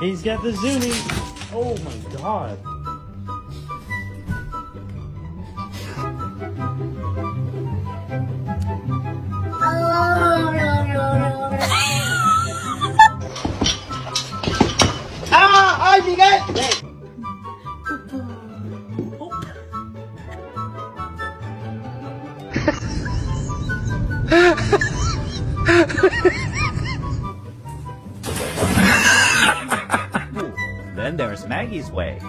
He's got the zoomies. Oh my god. Ah! Ay, bigat! Then there's Maggie's way.